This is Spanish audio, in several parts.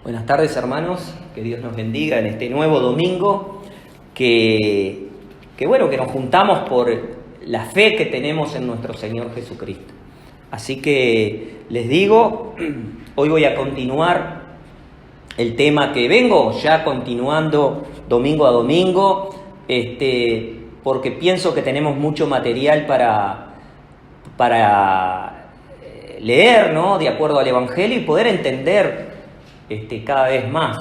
Buenas tardes, hermanos, que Dios nos bendiga en este nuevo domingo, que nos juntamos por la fe que tenemos en nuestro Señor Jesucristo. Así que les digo, hoy voy a continuar el tema que vengo ya continuando domingo a domingo, porque pienso que tenemos mucho material para leer, ¿no?, de acuerdo al Evangelio y poder entender cada vez más.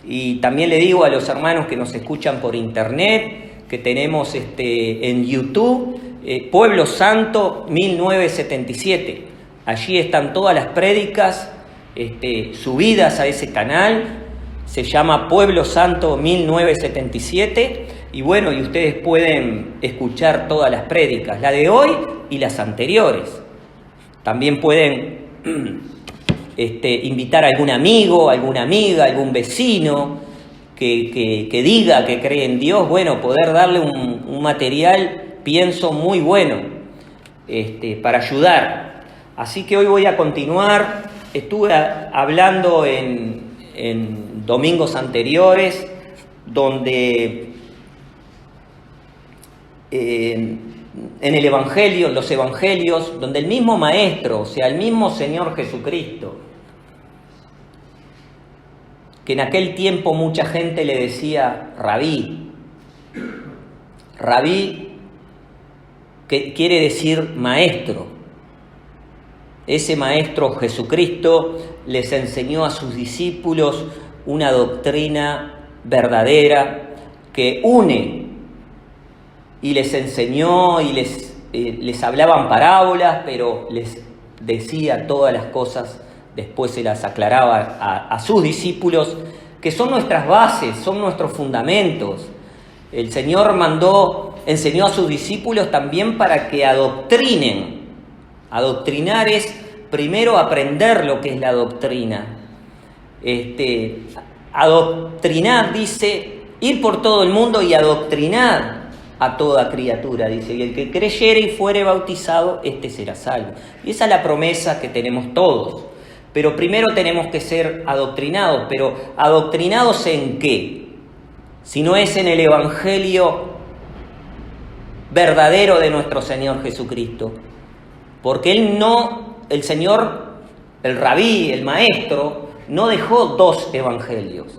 Y también le digo a los hermanos que nos escuchan por internet, que tenemos en YouTube, Pueblo Santo 1977. Allí están todas las prédicas subidas a ese canal. Se llama Pueblo Santo 1977. Y bueno, y ustedes pueden escuchar todas las prédicas, la de hoy y las anteriores. También pueden invitar a algún amigo, alguna amiga, algún vecino que diga que cree en Dios. Bueno, poder darle un material, pienso, muy bueno para ayudar. Así que hoy voy a continuar. Estuve hablando en domingos anteriores, donde en el Evangelio, los Evangelios, donde el mismo Maestro, o sea, el mismo Señor Jesucristo, que en aquel tiempo mucha gente le decía Rabí, que quiere decir maestro. Ese Maestro Jesucristo les enseñó a sus discípulos una doctrina verdadera que une, y les enseñó y les hablaban parábolas, pero les decía todas las cosas, después se las aclaraba a sus discípulos, que son nuestras bases, son nuestros fundamentos. El Señor enseñó a sus discípulos también para que adoctrinen. Adoctrinar es primero aprender lo que es la doctrina. Adoctrinar, dice, ir por todo el mundo y adoctrinar a toda criatura, dice, y el que creyere y fuere bautizado, será salvo. Y esa es la promesa que tenemos todos. Pero primero tenemos que ser adoctrinados. ¿Pero adoctrinados en qué? Si no es en el Evangelio verdadero de nuestro Señor Jesucristo. Porque el Señor, el Rabí, el Maestro, no dejó dos evangelios.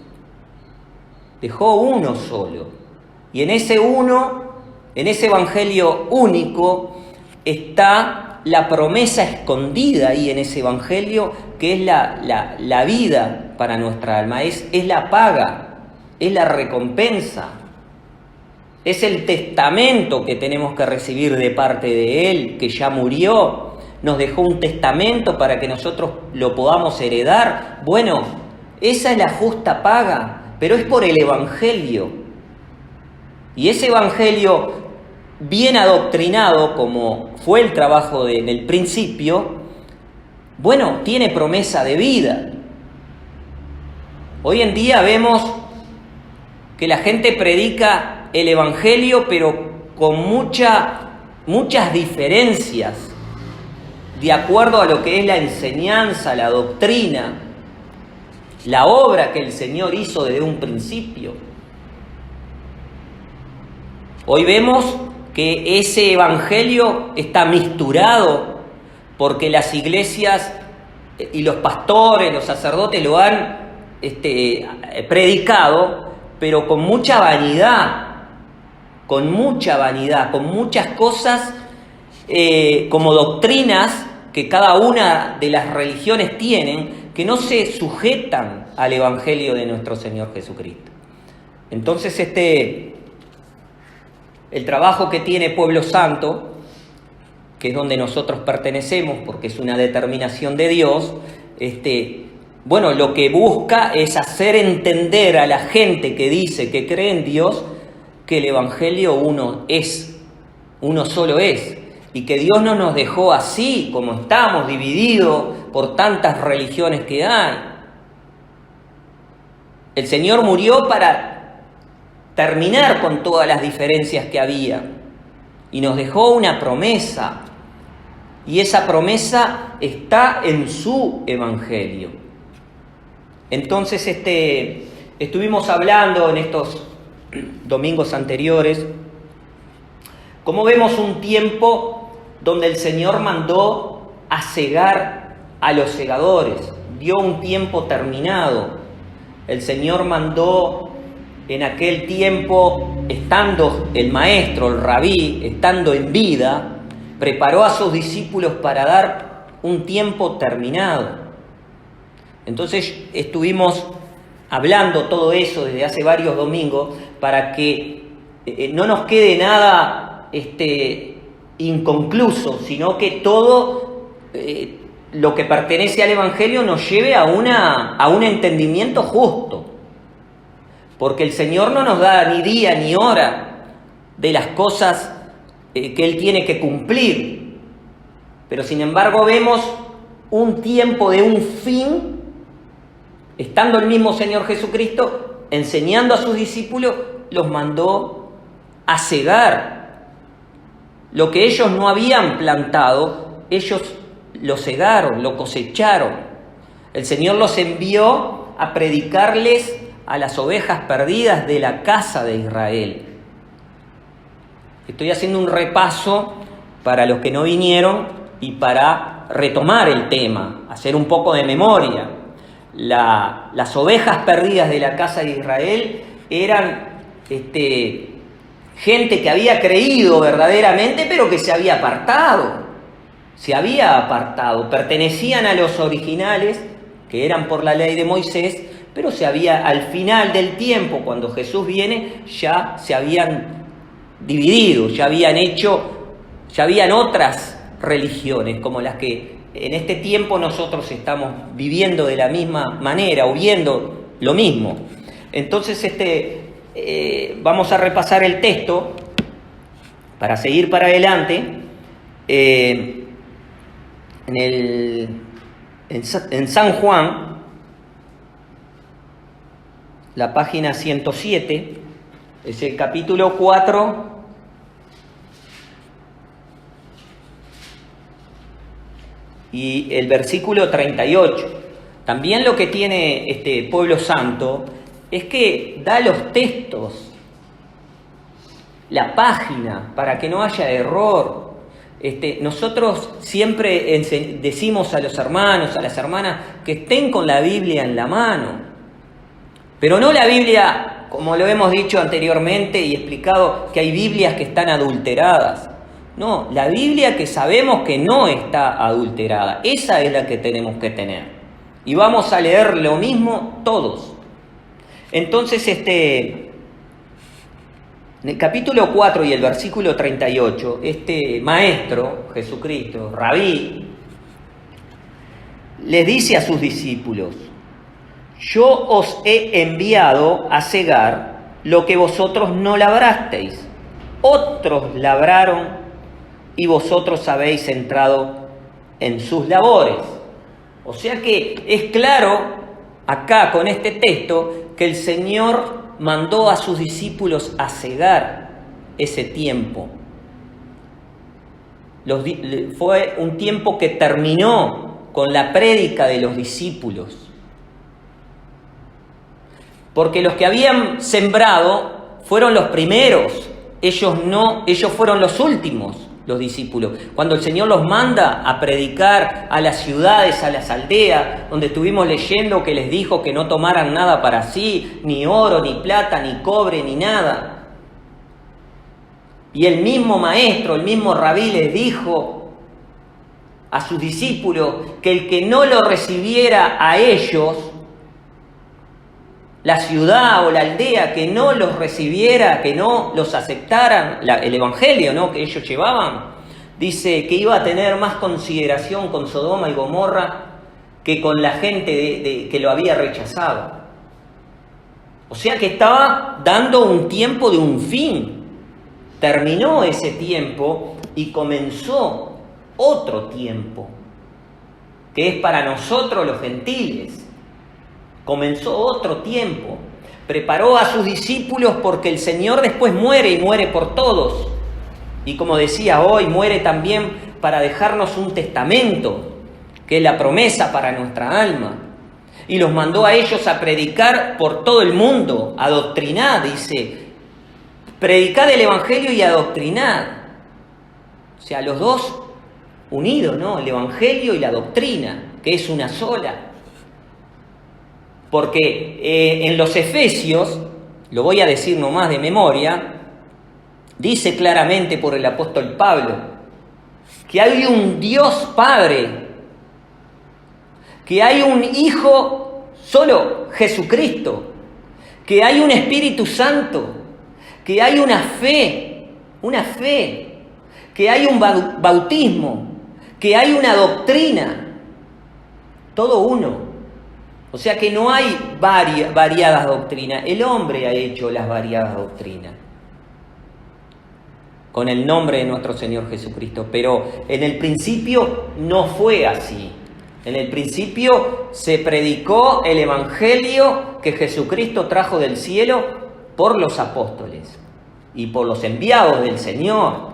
Dejó uno solo. Y en ese evangelio único, está la promesa escondida ahí en ese evangelio, que es la vida para nuestra alma, es la paga, es la recompensa, es el testamento que tenemos que recibir de parte de Él, que ya murió, nos dejó un testamento para que nosotros lo podamos heredar. Bueno, esa es la justa paga, pero es por el evangelio. Y ese evangelio bien adoctrinado, como fue el trabajo en el principio, bueno, tiene promesa de vida. Hoy en día vemos que la gente predica el evangelio, pero con muchas diferencias, de acuerdo a lo que es la enseñanza, la doctrina, la obra que el Señor hizo desde un principio. Hoy vemos que ese evangelio está misturado porque las iglesias y los pastores, los sacerdotes lo han predicado, pero con mucha vanidad, con muchas cosas como doctrinas que cada una de las religiones tienen, que no se sujetan al evangelio de nuestro Señor Jesucristo. Entonces el trabajo que tiene Pueblo Santo, que es donde nosotros pertenecemos, porque es una determinación de Dios, lo que busca es hacer entender a la gente que dice que cree en Dios, que el Evangelio uno solo es, y que Dios no nos dejó así, como estamos, divididos por tantas religiones que hay. El Señor murió para terminar con todas las diferencias que había, y nos dejó una promesa, y esa promesa está en su Evangelio. Entonces estuvimos hablando en estos domingos anteriores, como vemos un tiempo donde el Señor mandó a cegar a los segadores, dio un tiempo terminado. El Señor mandó en aquel tiempo, estando el maestro, el rabí, estando en vida, preparó a sus discípulos para dar un tiempo terminado. Entonces estuvimos hablando todo eso desde hace varios domingos para que no nos quede nada inconcluso, sino que todo lo que pertenece al Evangelio nos lleve a un entendimiento justo. Porque el Señor no nos da ni día ni hora de las cosas que Él tiene que cumplir. Pero sin embargo vemos un tiempo de un fin, estando el mismo Señor Jesucristo enseñando a sus discípulos, los mandó a cegar. Lo que ellos no habían plantado, ellos lo cegaron, lo cosecharon. El Señor los envió a predicarles a las ovejas perdidas de la casa de Israel. Estoy haciendo un repaso para los que no vinieron y para retomar el tema, hacer un poco de memoria. Las ovejas perdidas de la casa de Israel eran gente que había creído verdaderamente, pero que se había apartado, pertenecían a los originales, que eran por la ley de Moisés, pero al final del tiempo, cuando Jesús viene, ya se habían dividido, ya habían otras religiones, como las que en este tiempo nosotros estamos viviendo de la misma manera, o viendo lo mismo. Entonces, vamos a repasar el texto para seguir para adelante. En San Juan, la página 107, es el capítulo 4, y el versículo 38. También lo que tiene este pueblo santo es que da los textos, la página, para que no haya error. Nosotros siempre decimos a los hermanos, a las hermanas, que estén con la Biblia en la mano. Pero no la Biblia, como lo hemos dicho anteriormente y explicado, que hay Biblias que están adulteradas. No, la Biblia que sabemos que no está adulterada. Esa es la que tenemos que tener. Y vamos a leer lo mismo todos. Entonces, en el capítulo 4 y el versículo 38, este maestro, Jesucristo, rabí, le dice a sus discípulos: yo os he enviado a cegar lo que vosotros no labrasteis. Otros labraron y vosotros habéis entrado en sus labores. O sea que es claro acá con este texto que el Señor mandó a sus discípulos a cegar ese tiempo. Fue un tiempo que terminó con la prédica de los discípulos. Porque los que habían sembrado fueron los primeros, ellos fueron los últimos, los discípulos. Cuando el Señor los manda a predicar a las ciudades, a las aldeas, donde estuvimos leyendo que les dijo que no tomaran nada para sí, ni oro, ni plata, ni cobre, ni nada. Y el mismo maestro, el mismo rabí les dijo a sus discípulos que el que no lo recibiera a ellos, la ciudad o la aldea que no los recibiera, que no los aceptaran, el evangelio, ¿no?, que ellos llevaban, dice que iba a tener más consideración con Sodoma y Gomorra que con la gente que lo había rechazado. O sea que estaba dando un tiempo de un fin. Terminó ese tiempo y comenzó otro tiempo, que es para nosotros los gentiles. Comenzó otro tiempo. Preparó a sus discípulos porque el Señor después muere y muere por todos. Y como decía hoy, muere también para dejarnos un testamento, que es la promesa para nuestra alma. Y los mandó a ellos a predicar por todo el mundo, a adoctrinar, dice. Predicad el Evangelio y adoctrinad. O sea, los dos unidos, ¿no? El Evangelio y la doctrina, que es una sola. Porque en los Efesios, lo voy a decir nomás de memoria, dice claramente por el apóstol Pablo que hay un Dios Padre, que hay un Hijo solo, Jesucristo, que hay un Espíritu Santo, que hay una fe, que hay un bautismo, que hay una doctrina, todo uno. O sea que no hay variadas doctrinas, el hombre ha hecho las variadas doctrinas con el nombre de nuestro Señor Jesucristo, pero en el principio no fue así. En el principio se predicó el Evangelio que Jesucristo trajo del cielo por los apóstoles y por los enviados del Señor,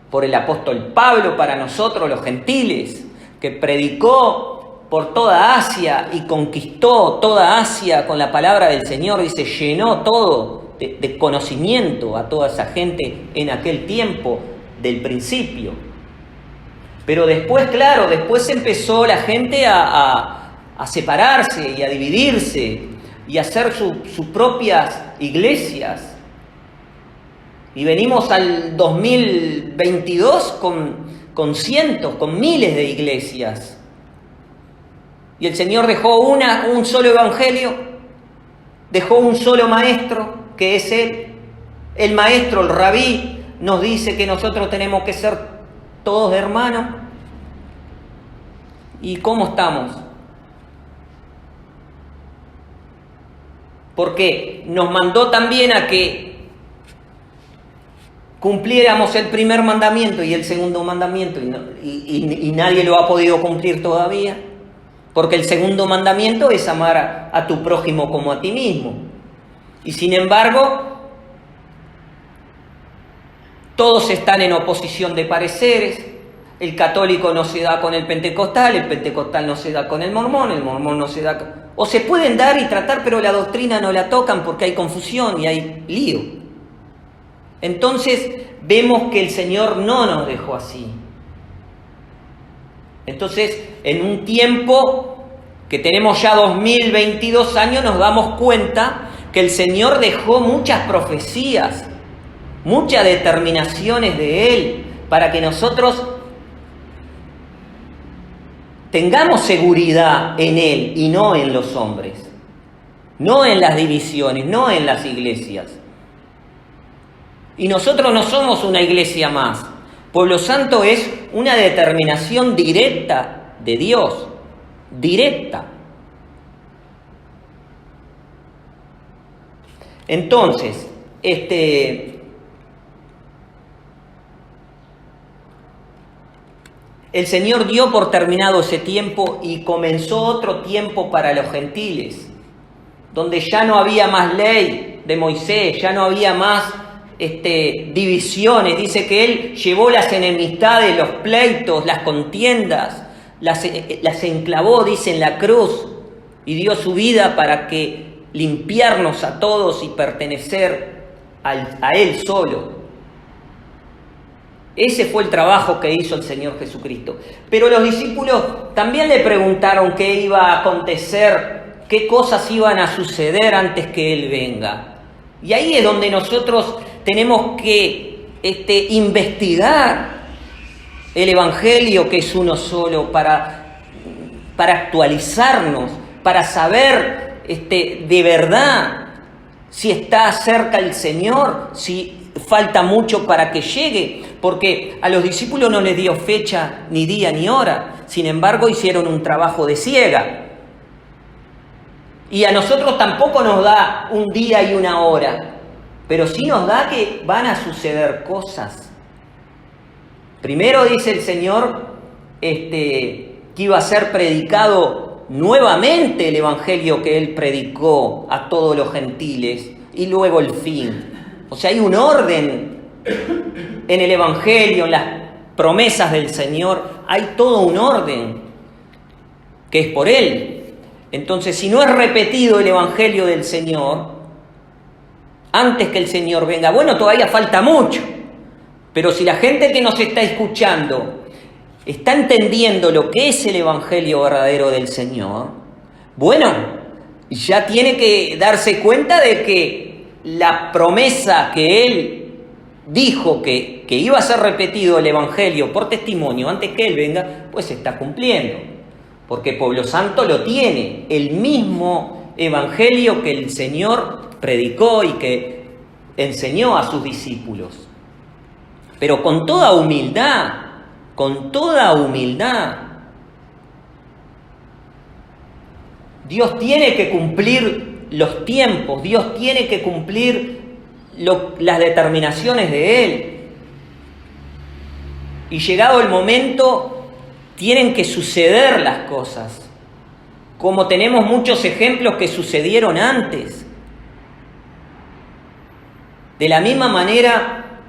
por el apóstol Pablo para nosotros los gentiles, que predicó por toda Asia y conquistó toda Asia con la palabra del Señor, y se llenó todo de conocimiento a toda esa gente en aquel tiempo del principio. Pero después, claro, después empezó la gente a separarse y a dividirse y a hacer sus propias iglesias. Y venimos al 2022 con cientos, con miles de iglesias. Y el Señor dejó un solo evangelio, dejó un solo maestro, que es Él. El maestro, el rabí, nos dice que nosotros tenemos que ser todos hermanos. ¿Y cómo estamos? Porque nos mandó también a que cumpliéramos el primer mandamiento y el segundo mandamiento, y nadie lo ha podido cumplir todavía, porque el segundo mandamiento es amar a tu prójimo como a ti mismo. Y sin embargo, todos están en oposición de pareceres. El católico no se da con el pentecostal no se da con el mormón no se da... O se pueden dar y tratar, pero la doctrina no la tocan porque hay confusión y hay lío. Entonces vemos que el Señor no nos dejó así. Entonces, en un tiempo que tenemos ya 2022 años, nos damos cuenta que el Señor dejó muchas profecías, muchas determinaciones de Él, para que nosotros tengamos seguridad en Él y no en los hombres, no en las divisiones, no en las iglesias. Y nosotros no somos una iglesia más. Pueblo Santo es una determinación directa de Dios, directa. Entonces, el Señor dio por terminado ese tiempo y comenzó otro tiempo para los gentiles, donde ya no había más ley de Moisés, ya no había más divisiones. Dice que Él llevó las enemistades, los pleitos, las contiendas, las enclavó, dice, en la cruz, y dio su vida para que limpiarnos a todos y pertenecer a Él solo. Ese fue el trabajo que hizo el Señor Jesucristo. Pero los discípulos también le preguntaron qué iba a acontecer, qué cosas iban a suceder antes que Él venga. Y ahí es donde nosotros tenemos que investigar el Evangelio, que es uno solo, para actualizarnos, para saber de verdad si está cerca el Señor, si falta mucho para que llegue, porque a los discípulos no les dio fecha, ni día, ni hora. Sin embargo, hicieron un trabajo de ciega. Y a nosotros tampoco nos da un día y una hora, pero sí nos da que van a suceder cosas. Primero dice el Señor que iba a ser predicado nuevamente el Evangelio que Él predicó a todos los gentiles, y luego el fin. O sea, hay un orden en el Evangelio, en las promesas del Señor, hay todo un orden que es por Él. Entonces, si no es repetido el Evangelio del Señor, antes que el Señor venga, bueno, todavía falta mucho, pero si la gente que nos está escuchando está entendiendo lo que es el Evangelio verdadero del Señor, bueno, ya tiene que darse cuenta de que la promesa que Él dijo que iba a ser repetido el Evangelio por testimonio antes que Él venga, pues se está cumpliendo. Porque Pueblo Santo lo tiene, el mismo Evangelio que el Señor predicó y que enseñó a sus discípulos. Pero con toda humildad, Dios tiene que cumplir los tiempos, Dios tiene que cumplir las determinaciones de Él. Y llegado el momento, tienen que suceder las cosas, como tenemos muchos ejemplos que sucedieron antes. De la misma manera,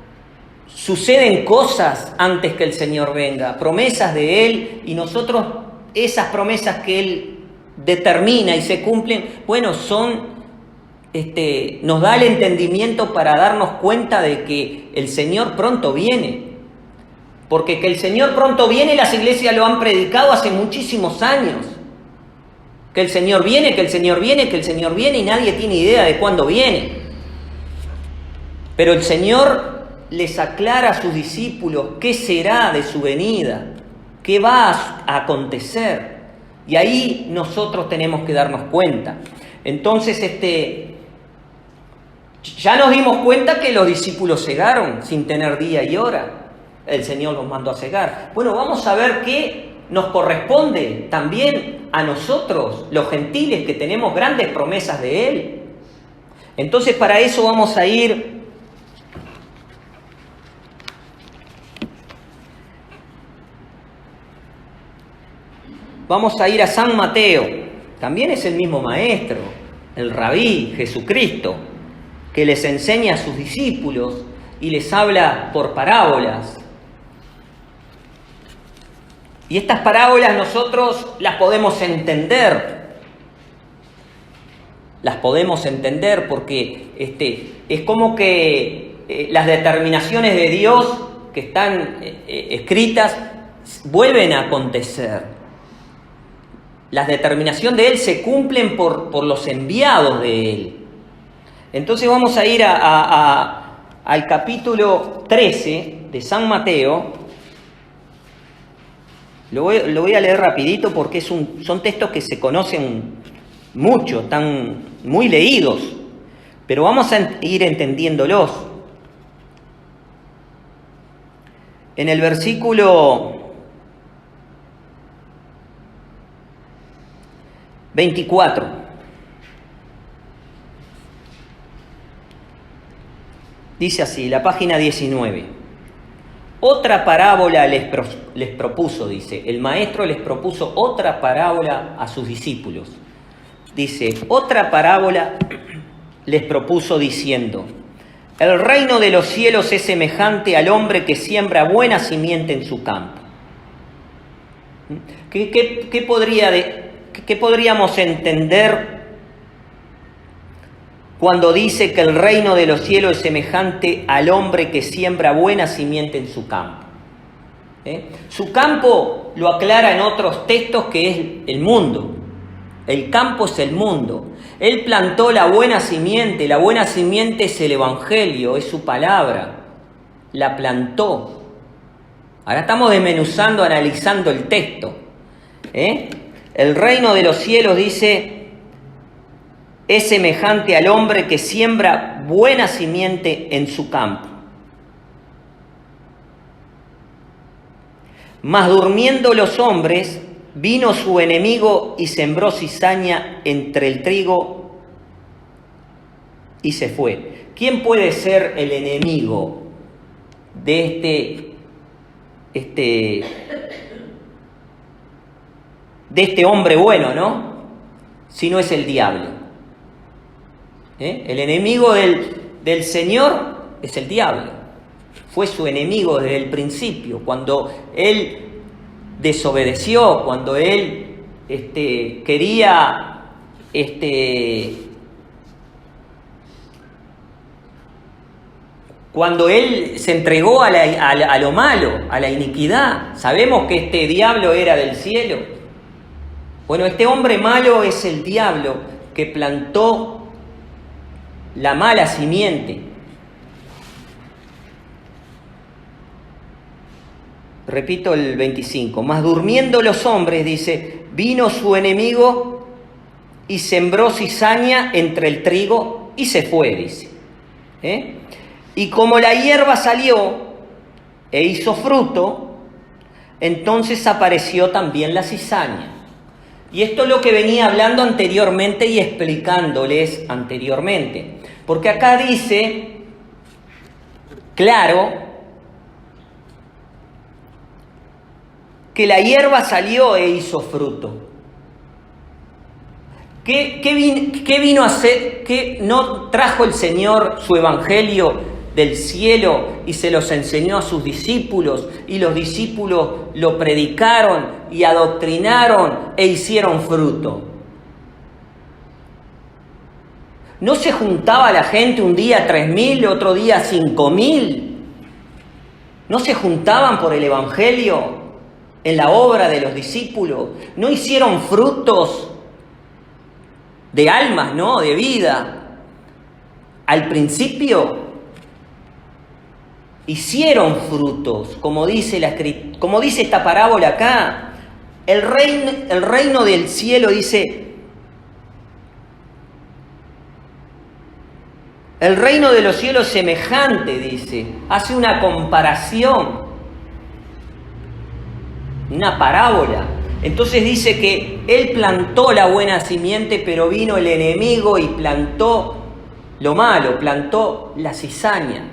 suceden cosas antes que el Señor venga, promesas de Él, y nosotros esas promesas que Él determina y se cumplen, bueno, nos da el entendimiento para darnos cuenta de que el Señor pronto viene. Porque que el Señor pronto viene, las iglesias lo han predicado hace muchísimos años. Que el Señor viene, que el Señor viene, que el Señor viene, y nadie tiene idea de cuándo viene. Pero el Señor les aclara a sus discípulos qué será de su venida, qué va a acontecer. Y ahí nosotros tenemos que darnos cuenta. Entonces, ya nos dimos cuenta que los discípulos cegaron sin tener día y hora. El Señor los mandó a cegar. Bueno, vamos a ver qué nos corresponde también a nosotros, los gentiles, que tenemos grandes promesas de Él. Entonces, para eso vamos a ir a San Mateo. También es el mismo maestro, el rabí, Jesucristo, que les enseña a sus discípulos y les habla por parábolas. Y estas parábolas nosotros las podemos entender. Las podemos entender porque es como que las determinaciones de Dios que están escritas vuelven a acontecer. Las determinaciones de Él se cumplen por los enviados de Él. Entonces vamos a ir al capítulo 13 de San Mateo. Lo voy a leer rapidito porque son textos que se conocen mucho, están muy leídos, pero vamos a ir entendiéndolos. En el versículo 24. Dice así, la página 19. Otra parábola les propuso, dice. El maestro les propuso otra parábola a sus discípulos. Dice, otra parábola les propuso diciendo, el reino de los cielos es semejante al hombre que siembra buena simiente en su campo. ¿Qué podríamos entender cuando dice que el reino de los cielos es semejante al hombre que siembra buena simiente en su campo? Su campo lo aclara en otros textos, que es el mundo. El campo es el mundo. Él plantó la buena simiente es el Evangelio, es su palabra. La plantó. Ahora estamos desmenuzando, analizando el texto. El reino de los cielos, dice, es semejante al hombre que siembra buena simiente en su campo. Mas durmiendo los hombres, vino su enemigo y sembró cizaña entre el trigo y se fue. ¿Quién puede ser el enemigo de este hombre bueno, no? Si no es el diablo. El enemigo del Señor es el diablo. Fue su enemigo desde el principio, cuando él desobedeció, cuando él quería cuando él se entregó a lo malo, a la iniquidad. Sabemos que este diablo era del cielo. Bueno, este hombre malo es el diablo que plantó la mala simiente. Repito el 25. Mas durmiendo los hombres, dice, vino su enemigo y sembró cizaña entre el trigo y se fue, dice. Y como la hierba salió e hizo fruto, entonces apareció también la cizaña. Y esto es lo que venía hablando anteriormente y explicándoles anteriormente. Porque acá dice, claro, que la hierba salió e hizo fruto. ¿Qué vino a hacer? ¿Qué no trajo el Señor su evangelio del cielo y se los enseñó a sus discípulos? Y los discípulos lo predicaron y adoctrinaron e hicieron fruto. ¿No se juntaba la gente un día 3.000, otro día 5.000? ¿No se juntaban por el evangelio en la obra de los discípulos? ¿No hicieron frutos de almas, no? De vida. Al principio hicieron frutos, como dice esta parábola acá. El reino del cielo, dice, el reino de los cielos es semejante, dice, hace una comparación, una parábola. Entonces dice que él plantó la buena simiente, pero vino el enemigo y plantó lo malo, plantó la cizaña.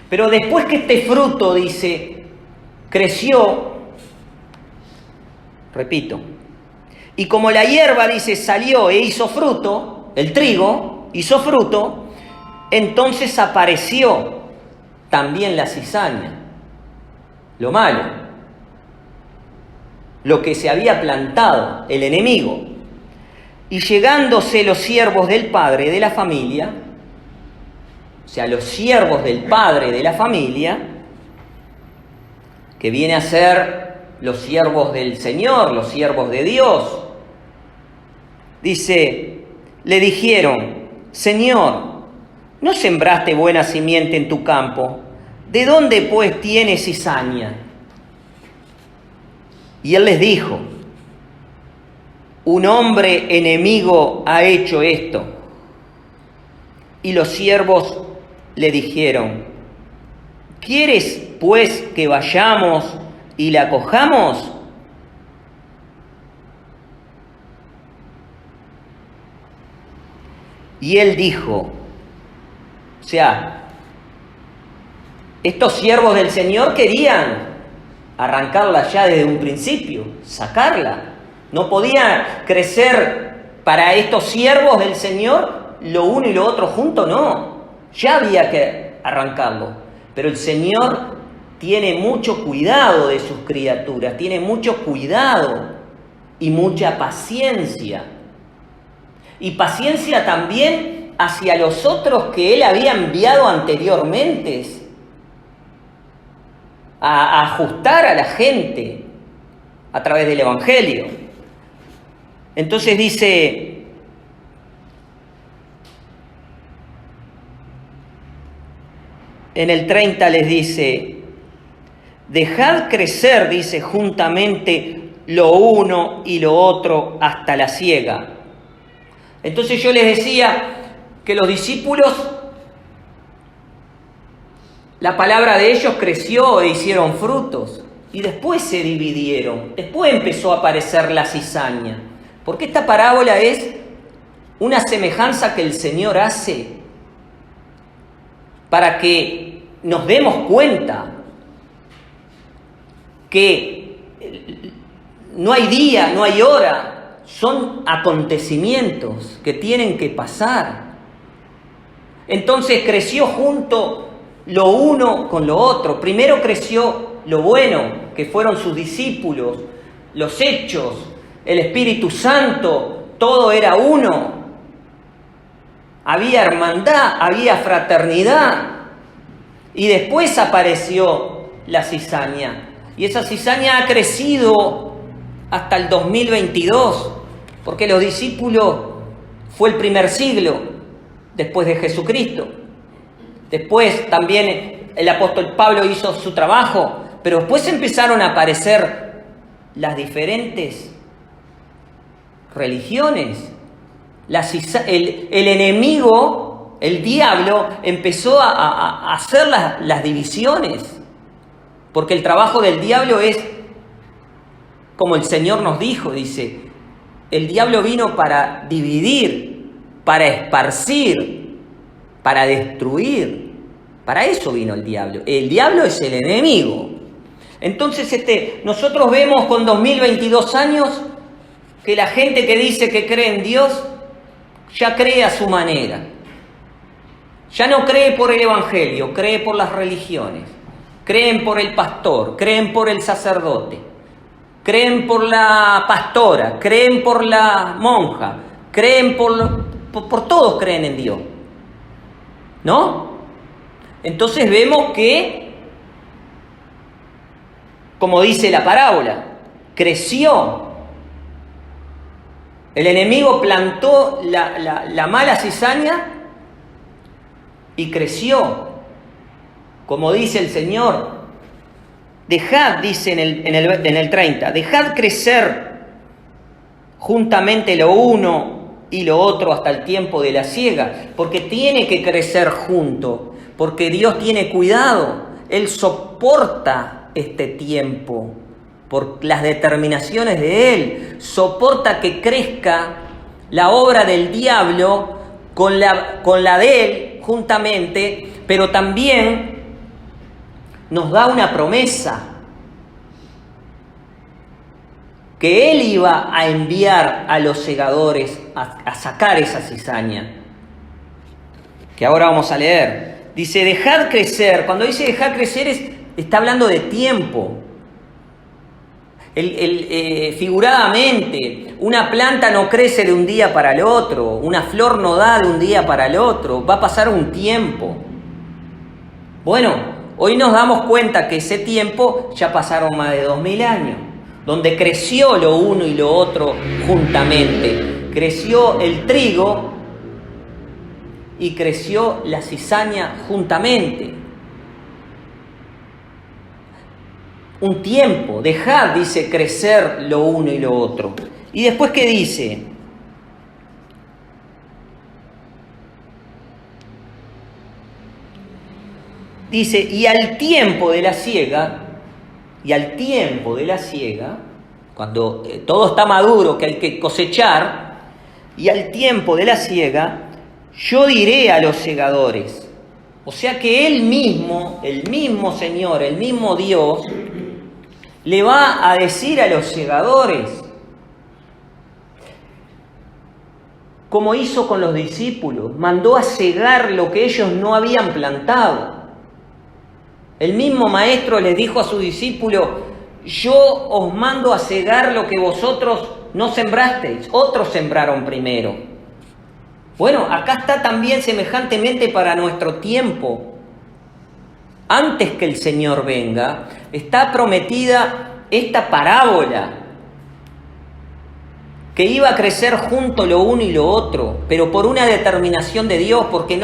Pero después que este fruto, dice, creció, repito, y como la hierba, dice, salió e hizo fruto, el trigo hizo fruto, entonces apareció también la cizaña, lo malo, lo que se había plantado, el enemigo. Y llegándose los siervos del padre de la familia, o sea, los siervos del padre de la familia, que viene a ser los siervos del Señor, los siervos de Dios, dice, le dijeron, Señor, ¿no sembraste buena simiente en tu campo? ¿De dónde pues tienes cizaña? Y él les dijo, un hombre enemigo ha hecho esto. Y los siervos le dijeron, ¿quieres pues que vayamos y la cojamos? Y él dijo, o sea, estos siervos del Señor querían arrancarla ya desde un principio, sacarla. No podía crecer para estos siervos del Señor lo uno y lo otro junto, no. Ya había que arrancarlo. Pero el Señor tiene mucho cuidado de sus criaturas, tiene mucho cuidado y mucha paciencia. Y paciencia también hacia los otros que Él había enviado anteriormente, a ajustar a la gente a través del Evangelio. Entonces dice, en el 30 les dice, dejad crecer, dice, juntamente lo uno y lo otro hasta la siega. Entonces yo les decía que los discípulos, la palabra de ellos creció e hicieron frutos. Y después se dividieron. Después empezó a aparecer la cizaña. Porque esta parábola es una semejanza que el Señor hace para que nos demos cuenta que no hay día, no hay hora. Son acontecimientos que tienen que pasar. Entonces creció junto lo uno con lo otro. Primero creció lo bueno, que fueron sus discípulos, los hechos, el Espíritu Santo, todo era uno. Había hermandad, había fraternidad. Y después apareció la cizaña. Y esa cizaña ha crecido hasta el 2022, porque los discípulos fue el primer siglo después de Jesucristo. Después también el apóstol Pablo hizo su trabajo, pero después empezaron a aparecer las diferentes religiones. El enemigo, el diablo, empezó a hacer las divisiones, porque el trabajo del diablo es, como el Señor nos dijo, dice, el diablo vino para dividir, para esparcir, para destruir. Para eso vino el diablo. El diablo es el enemigo. Entonces nosotros vemos con 2022 años que la gente que dice que cree en Dios ya cree a su manera. Ya no cree por el Evangelio, cree por las religiones. Creen por el pastor, creen por el sacerdote, creen por la pastora, creen por la monja, creen por todos creen en Dios. ¿No? Entonces vemos que, como dice la parábola, creció. El enemigo plantó la mala cizaña y creció. Como dice el Señor, dejad, dice en el 30, dejad crecer juntamente lo uno y lo otro hasta el tiempo de la siega, porque tiene que crecer junto, porque Dios tiene cuidado, Él soporta este tiempo por las determinaciones de Él, soporta que crezca la obra del diablo con la de Él juntamente, pero también nos da una promesa, que Él iba a enviar a los segadores a sacar esa cizaña, que ahora vamos a leer. Dice, dejad crecer. Cuando dice dejar crecer está hablando de tiempo. Figuradamente, una planta no crece de un día para el otro, una flor no da de un día para el otro, va a pasar un tiempo. Bueno, hoy nos damos cuenta que ese tiempo ya pasaron más de 2000 años, donde creció lo uno y lo otro juntamente. Creció el trigo y creció la cizaña juntamente. Un tiempo, dejad, dice, crecer lo uno y lo otro. Y después, ¿qué dice? Dice, y al tiempo de la siega, cuando todo está maduro, que hay que cosechar, y al tiempo de la siega, yo diré a los segadores. O sea que el mismo Señor, el mismo Dios, le va a decir a los segadores, como hizo con los discípulos, mandó a segar lo que ellos no habían plantado. El mismo maestro les dijo a sus discípulos, yo os mando a segar lo que vosotros no sembrasteis, otros sembraron primero. Bueno, acá está también semejantemente para nuestro tiempo. Antes que el Señor venga, está prometida esta parábola, que iba a crecer junto lo uno y lo otro, pero por una determinación de Dios, porque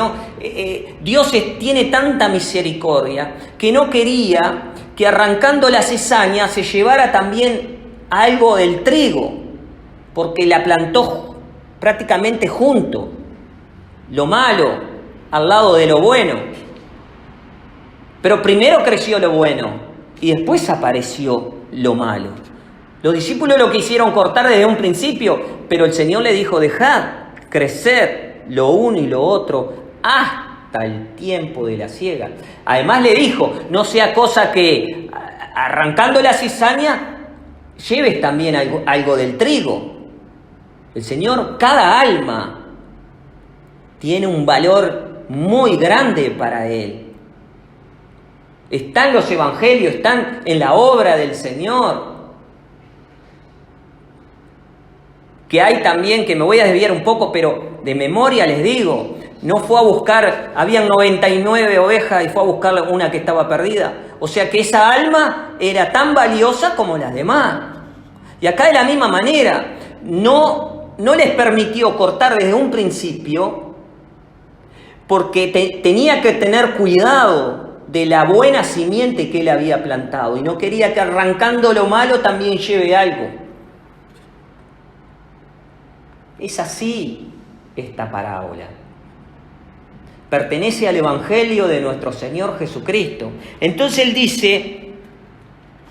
Dios tiene tanta misericordia que no quería que arrancando la cizaña se llevara también algo del trigo, porque la plantó prácticamente junto, lo malo al lado de lo bueno. Pero primero creció lo bueno y después apareció lo malo. Los discípulos lo quisieron cortar desde un principio, pero el Señor le dijo, dejad crecer lo uno y lo otro hasta el tiempo de la siega. Además le dijo, no sea cosa que arrancando la cizaña lleves también algo del trigo. El Señor, cada alma tiene un valor muy grande para Él. Están los evangelios, están en la obra del Señor. que hay también, que me voy a desviar un poco, pero de memoria les digo, no fue a buscar, habían 99 ovejas y fue a buscar una que estaba perdida. O sea que esa alma era tan valiosa como las demás. Y acá de la misma manera, no les permitió cortar desde un principio, porque tenía que tener cuidado de la buena simiente que él había plantado y no quería que arrancando lo malo también lleve algo. Es así esta parábola. Pertenece al Evangelio de nuestro Señor Jesucristo. Entonces él dice,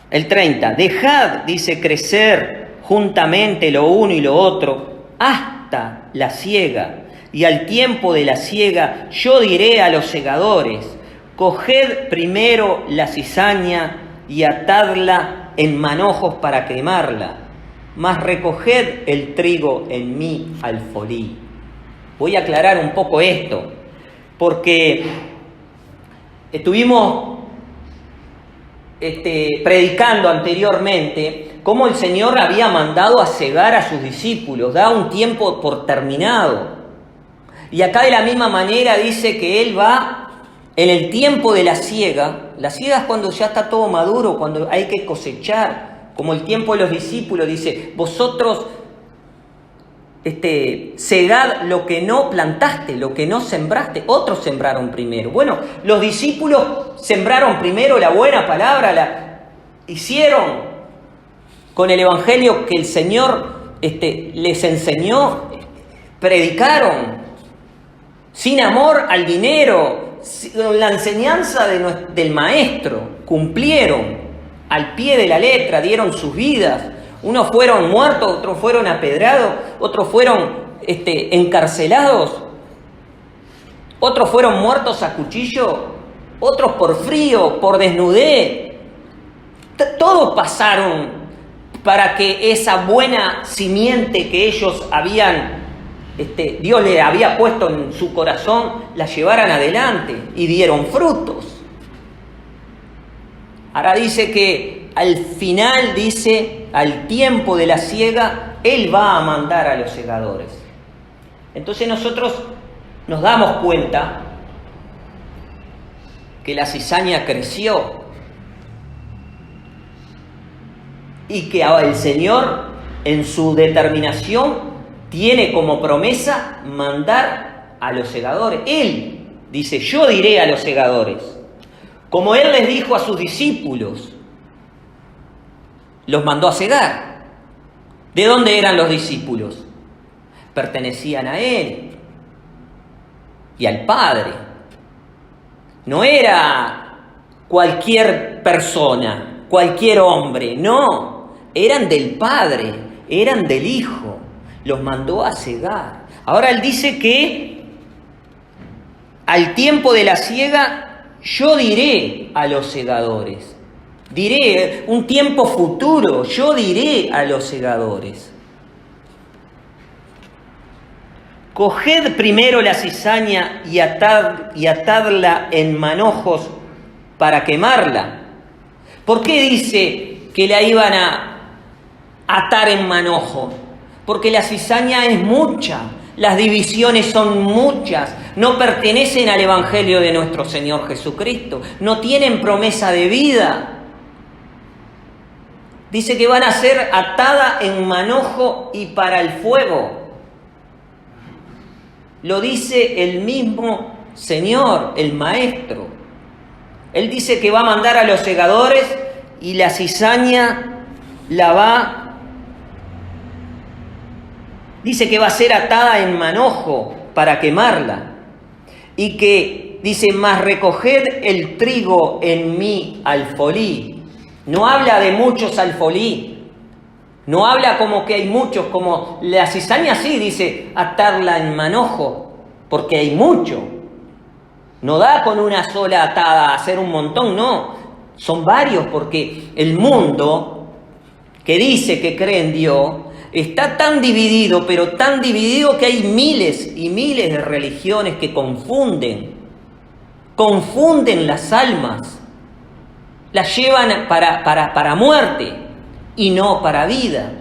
el 30, dejad, dice, crecer juntamente lo uno y lo otro hasta la siega. Y al tiempo de la siega yo diré a los segadores, coged primero la cizaña y atadla en manojos para quemarla, mas recoged el trigo en mi alfolí. Voy a aclarar un poco esto, porque estuvimos predicando anteriormente cómo el Señor había mandado a cegar a sus discípulos, da un tiempo por terminado. Y acá de la misma manera dice que Él va en el tiempo de la siega. La siega es cuando ya está todo maduro, cuando hay que cosechar, como el tiempo de los discípulos, dice, vosotros segad lo que no plantaste, lo que no sembraste, otros sembraron primero. Bueno, los discípulos sembraron primero la buena palabra, la hicieron con el evangelio que el Señor les enseñó, predicaron sin amor al dinero, la enseñanza del maestro, cumplieron al pie de la letra, dieron sus vidas. Unos fueron muertos, otros fueron apedrados, otros fueron encarcelados, otros fueron muertos a cuchillo, otros por frío, por desnudez. Todos pasaron para que esa buena simiente que ellos habían, Dios le había puesto en su corazón, la llevaran adelante y dieron frutos. Ahora dice que al final, dice, al tiempo de la siega, Él va a mandar a los segadores. Entonces nosotros nos damos cuenta que la cizaña creció y que el Señor, en su determinación, tiene como promesa mandar a los segadores. Él dice, yo diré a los segadores. Como Él les dijo a sus discípulos, los mandó a cegar. ¿De dónde eran los discípulos? Pertenecían a Él y al Padre. No era cualquier persona, cualquier hombre, no. Eran del Padre, eran del Hijo. Los mandó a cegar. Ahora Él dice que al tiempo de la siega yo diré a los segadores. Diré, un tiempo futuro, yo diré a los segadores. Coged primero la cizaña y atadla en manojos para quemarla. ¿Por qué dice que la iban a atar en manojo? Porque la cizaña es mucha, las divisiones son muchas, no pertenecen al Evangelio de nuestro Señor Jesucristo, no tienen promesa de vida. Dice que van a ser atadas en manojo y para el fuego. Lo dice el mismo Señor, el Maestro. Él dice que va a mandar a los segadores y la cizaña dice que va a ser atada en manojo para quemarla. Y que dice, mas recoged el trigo en mi alfolí. No habla de muchos alfolí. No habla como que hay muchos, como la cizaña sí dice atarla en manojo, porque hay mucho. No da con una sola atada hacer un montón, no. Son varios, porque el mundo que dice que cree en Dios está tan dividido, pero tan dividido que hay miles y miles de religiones que confunden las almas, las llevan para muerte y no para vida.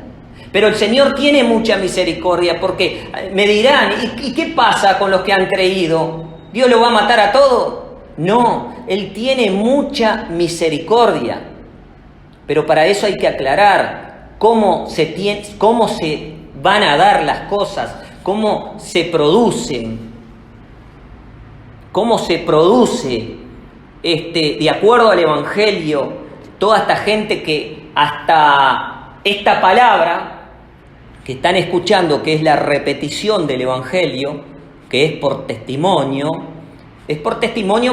Pero el Señor tiene mucha misericordia, porque me dirán, ¿y qué pasa con los que han creído? ¿Dios los va a matar a todos? No, Él tiene mucha misericordia. Pero para eso hay que aclarar cómo se van a dar las cosas, cómo se producen. Cómo se produce, de acuerdo al Evangelio, toda esta gente que hasta esta palabra que están escuchando, que es la repetición del Evangelio, que es por testimonio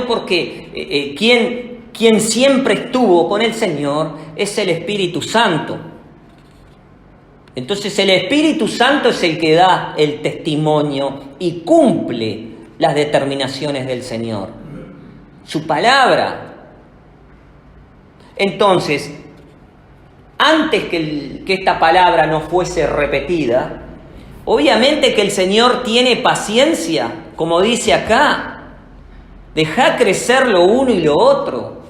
porque quien siempre estuvo con el Señor es el Espíritu Santo. Entonces el Espíritu Santo es el que da el testimonio y cumple las determinaciones del Señor, su palabra. Entonces, antes que esta palabra no fuese repetida, obviamente que el Señor tiene paciencia, como dice acá, deja crecer lo uno y lo otro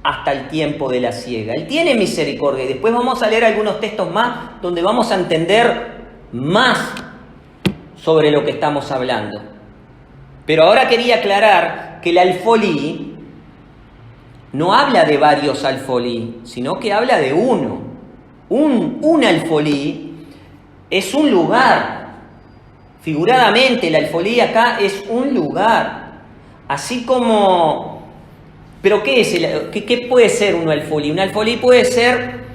hasta el tiempo de la siega. Él tiene misericordia, y después vamos a leer algunos textos más donde vamos a entender más sobre lo que estamos hablando. Pero ahora quería aclarar que el alfolí no habla de varios alfolí, sino que habla de uno. Un alfolí es un lugar. Figuradamente, el alfolí acá es un lugar. Así como... ¿Pero qué es? ¿Qué puede ser un alfolí? Un alfolí puede ser,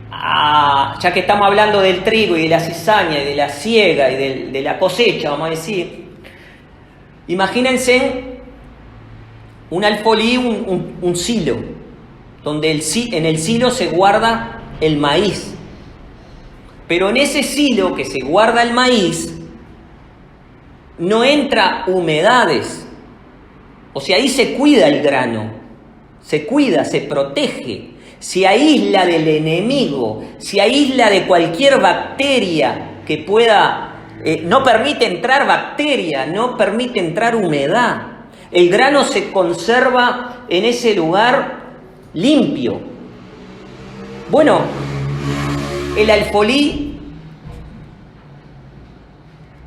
ya que estamos hablando del trigo y de la cizaña y de la siega y de la cosecha, vamos a decir. Imagínense un alfolí, un silo, donde en el silo se guarda el maíz. Pero en ese silo que se guarda el maíz, no entra humedades. O sea, ahí se cuida el grano, se cuida, se protege, se aísla del enemigo, se aísla de cualquier bacteria que pueda... no permite entrar bacteria, no permite entrar humedad. El grano se conserva en ese lugar limpio. Bueno, el alfolí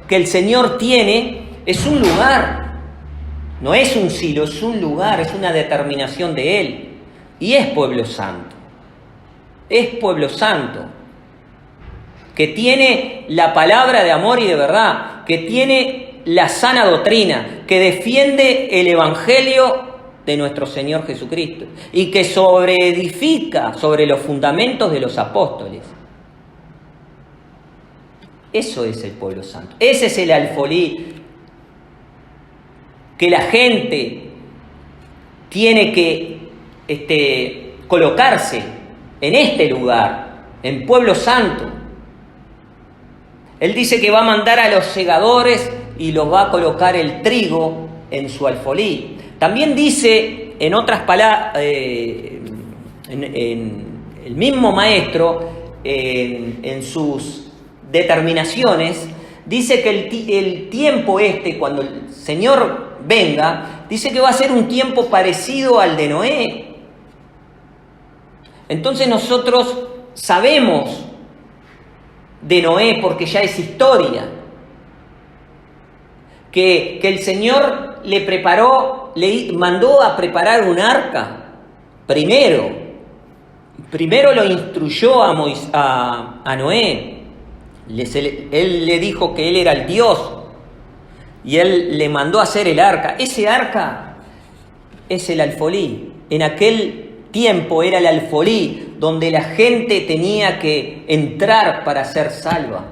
que el Señor tiene es un lugar, no es un silo, es un lugar, es una determinación de Él. Y es pueblo santo. Es pueblo santo. Que tiene la palabra de amor y de verdad, que tiene la sana doctrina, que defiende el Evangelio de nuestro Señor Jesucristo y que sobreedifica sobre los fundamentos de los apóstoles. Eso es el pueblo santo. Ese es el alfolí que la gente tiene que colocarse en este lugar, en pueblo santo. Él dice que va a mandar a los segadores y los va a colocar el trigo en su alfolí. También dice, en otras palabras, en el mismo maestro, en sus determinaciones, dice que el tiempo cuando el Señor venga, dice que va a ser un tiempo parecido al de Noé. Entonces nosotros sabemos de Noé porque ya es historia, que el Señor le mandó a preparar un arca primero lo instruyó a Noé. Él le dijo que él era el Dios y él le mandó a hacer el arca. Ese arca es el alfolí. En aquel tiempo era el alfolí donde la gente tenía que entrar para ser salva.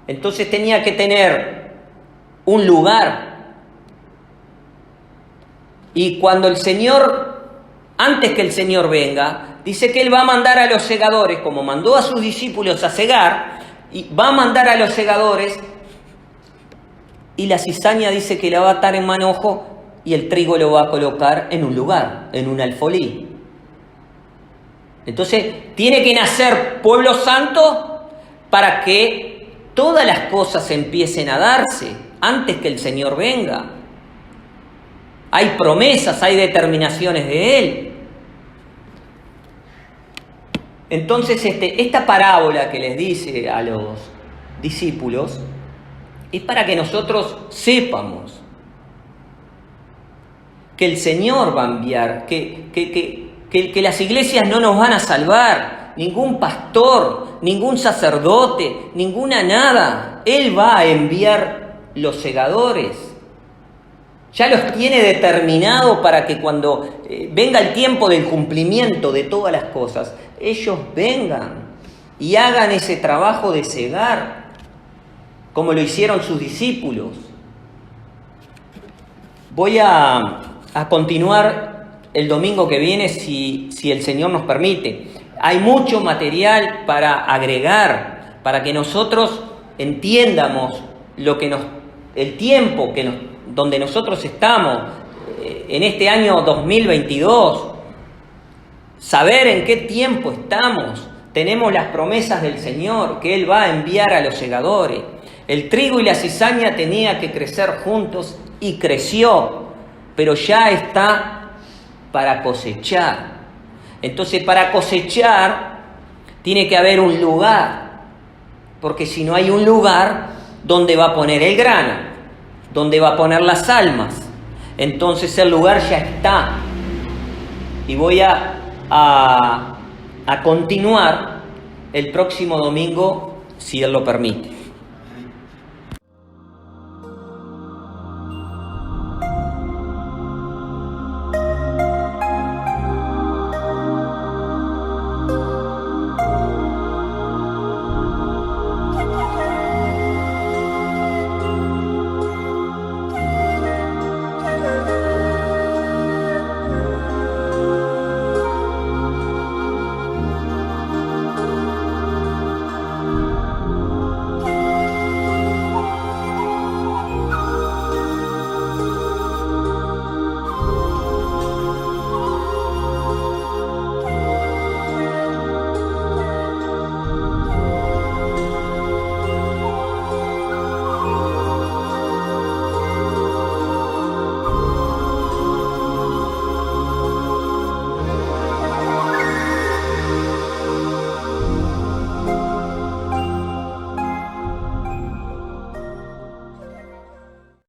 Entonces tenía que tener un lugar. Y cuando antes que el Señor venga, dice que Él va a mandar a los segadores, como mandó a sus discípulos a segar, y va a mandar a los segadores, y la cizaña dice que la va a atar en manojo, y el trigo lo va a colocar en un lugar, en un alfolí. Entonces, tiene que nacer pueblo santo para que todas las cosas empiecen a darse antes que el Señor venga. Hay promesas, hay determinaciones de Él. Entonces, esta parábola que les dice a los discípulos es para que nosotros sepamos que el Señor va a enviar, que las iglesias no nos van a salvar, ningún pastor, ningún sacerdote, ninguna nada. Él va a enviar los segadores. Ya los tiene determinado para que cuando venga el tiempo del cumplimiento de todas las cosas, ellos vengan y hagan ese trabajo de segar, como lo hicieron sus discípulos. Voy a continuar el domingo que viene si el Señor nos permite. Hay mucho material para agregar, para que nosotros entiendamos el tiempo donde nosotros estamos en este año 2022, saber en qué tiempo estamos. Tenemos las promesas del Señor, que Él va a enviar a los segadores. El trigo y la cizaña tenía que crecer juntos y creció, pero ya está para cosechar. Entonces, para cosechar tiene que haber un lugar, porque si no hay un lugar, ¿dónde va a poner el grano? ¿Dónde va a poner las almas? Entonces el lugar ya está. Y voy a continuar el próximo domingo, si Él lo permite.